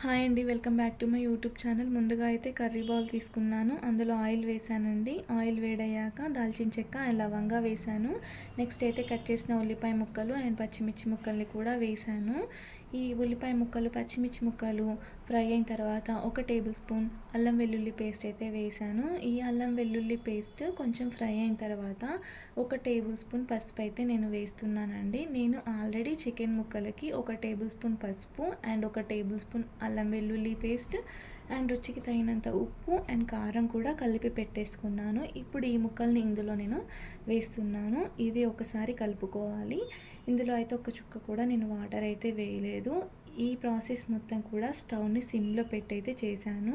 Hi అండి, welcome back to my YouTube channel. ముందుగా అయితే కర్రీ బౌల్ తీసుకున్నాను. అందులో ఆయిల్ వేసానండి. ఆయిల్ వేడయ్యాక దాల్చిన చెక్క అండ్ లవంగా వేసాను. నెక్స్ట్ అయితే కట్ చేసిన ఉల్లిపాయ ముక్కలు అండ్ పచ్చిమిర్చి ముక్కల్ని కూడా వేసాను. ఈ ఉల్లిపాయ ముక్కలు పచ్చిమిర్చి ముక్కలు ఫ్రై అయిన తర్వాత 1 టేబుల్ స్పూన్ అల్లం వెల్లుల్లి పేస్ట్ అయితే వేసాను. ఈ అల్లం వెల్లుల్లి పేస్ట్ కొంచెం ఫ్రై అయిన తర్వాత 1 టేబుల్ స్పూన్ పసుపు అయితే నేను వేస్తున్నానండి. నేను ఆల్రెడీ చికెన్ ముక్కలకి 1 టేబుల్ స్పూన్ పసుపు అండ్ 1 టేబుల్ స్పూన్ అల్లం వెల్లుల్లి పేస్ట్ అండ్ రుచికి తగినంత ఉప్పు అండ్ కారం కూడా కలిపి పెట్టేసుకున్నాను. ఇప్పుడు ఈ ముక్కల్ని ఇందులో నేను వేస్తున్నాను. ఇది ఒకసారి కలుపుకోవాలి. ఇందులో అయితే ఒక చుక్క కూడా నేను వాటర్ అయితే వేయలేదు. ఈ ప్రాసెస్ మొత్తం కూడా స్టవ్ని సిమ్లో పెట్టయితే చేశాను.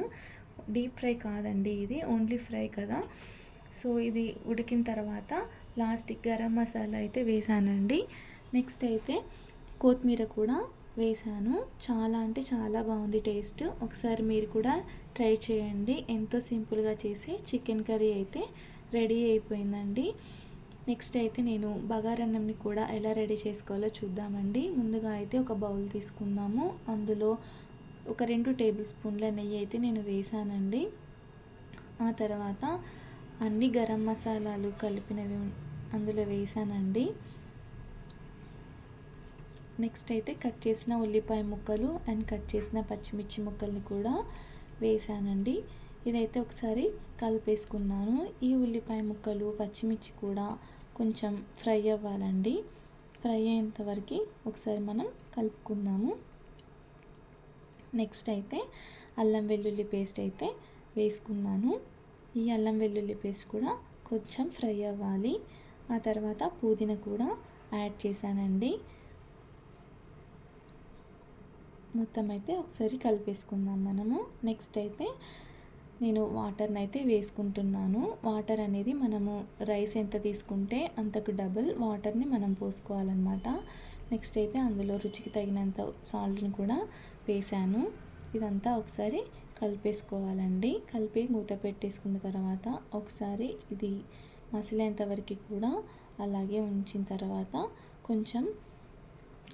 డీప్ ఫ్రై కాదండి, ఇది ఓన్లీ ఫ్రై కదా. సో ఇది ఉడికిన తర్వాత లాస్ట్కి గరం మసాలా అయితే వేసానండి. నెక్స్ట్ అయితే కొత్తిమీర కూడా వేసాను. చాలా అంటే చాలా బాగుంది టేస్ట్. ఒకసారి మీరు కూడా ట్రై చేయండి. ఎంతో సింపుల్గా చేసి చికెన్ కర్రీ అయితే రెడీ అయిపోయిందండి. నెక్స్ట్ అయితే నేను బగారన్నంని కూడా ఎలా రెడీ చేసుకోవాలో చూద్దామండి. ముందుగా అయితే ఒక బౌల్ తీసుకుందాము. అందులో ఒక 2 టేబుల్ స్పూన్ల నెయ్యి అయితే నేను వేసానండి. ఆ తర్వాత అన్ని గరం మసాలాలు కలిపినవి అందులో వేసానండి. నెక్స్ట్ అయితే కట్ చేసిన ఉల్లిపాయ ముక్కలు అండ్ కట్ చేసిన పచ్చిమిర్చి ముక్కల్ని కూడా వేసానండి. ఇదైతే ఒకసారి కలిపేసుకున్నాను. ఈ ఉల్లిపాయ ముక్కలు పచ్చిమిర్చి కూడా కొంచెం ఫ్రై అవ్వాలండి. ఫ్రై అయ్యేంత వరకు ఒకసారి మనం కలుపుకుందాము. నెక్స్ట్ అయితే అల్లం వెల్లుల్లి పేస్ట్ అయితే వేసుకున్నాను. ఈ అల్లం వెల్లుల్లి పేస్ట్ కూడా కొంచెం ఫ్రై అవ్వాలి. ఆ తర్వాత పుదీనా కూడా యాడ్ చేశానండి. మొత్తం అయితే ఒకసారి కలిపేసుకుందాం మనము. నెక్స్ట్ అయితే నేను వాటర్ని అయితే వేసుకుంటున్నాను. వాటర్ అనేది మనము రైస్ ఎంత తీసుకుంటే అంతకు డబుల్ వాటర్ని మనం పోసుకోవాలన్నమాట. నెక్స్ట్ అయితే అందులో రుచికి తగినంత సాల్ట్ని కూడా వేసాను. ఇదంతా ఒకసారి కలిపేసుకోవాలండి. కలిపి మూత పెట్టేసుకున్న తర్వాత ఒకసారి ఇది మసిలేంత వరకు కూడా అలాగే ఉంచిన తర్వాత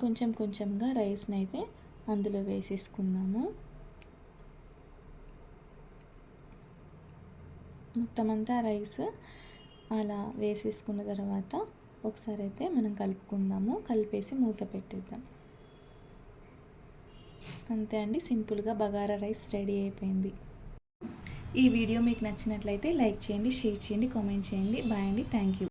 కొంచెంగా రైస్ని అయితే అందులో వేసేసుకుందాము. మొత్తం అంతా రైస్ అలా వేసేసుకున్న తర్వాత ఒకసారి అయితే మనం కలుపుకుందాము. కలిపేసి మూత పెట్టేద్దాం. అంతే అండి, సింపుల్గా బగారా రైస్ రెడీ అయిపోయింది. ఈ వీడియో మీకు నచ్చినట్లయితే లైక్ చేయండి, షేర్ చేయండి, కామెంట్ చేయండి. బాయ్ అండి, థ్యాంక్ యూ.